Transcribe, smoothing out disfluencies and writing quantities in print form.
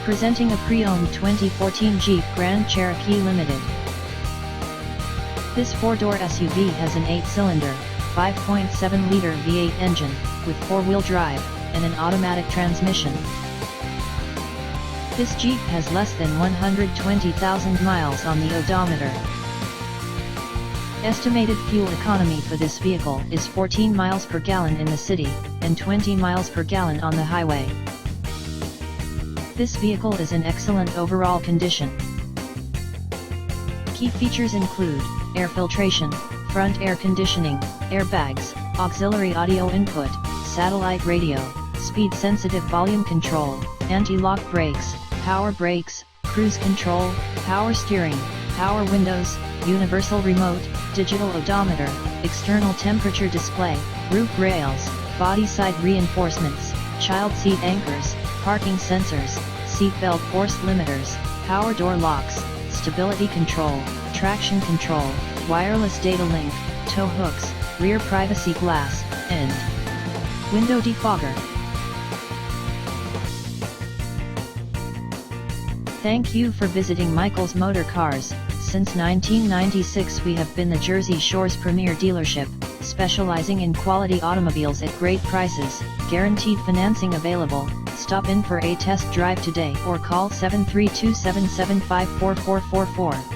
Presenting a pre-owned 2014 Jeep Grand Cherokee Limited. This four-door SUV has an 8-cylinder, 5.7-liter V8 engine, with four-wheel drive, and an automatic transmission. This Jeep has less than 120,000 miles on the odometer. Estimated fuel economy for this vehicle is 14 miles per gallon in the city, and 20 miles per gallon on the highway. This vehicle is in excellent overall condition. Key features include air filtration, front air conditioning, airbags, auxiliary audio input, satellite radio, speed-sensitive volume control, anti-lock brakes, power brakes, cruise control, power steering, power windows, universal remote, digital odometer, external temperature display, roof rails, body side reinforcements, child seat anchors, parking sensors, seat belt force limiters, power door locks, stability control, traction control, wireless data link, tow hooks, rear privacy glass, and window defogger. Thank you for visiting Michael's Motorcars. Since 1996 we have been the Jersey Shore's premier dealership, specializing in quality automobiles at great prices, guaranteed financing available. Stop in for a test drive today or call 732-775-4444.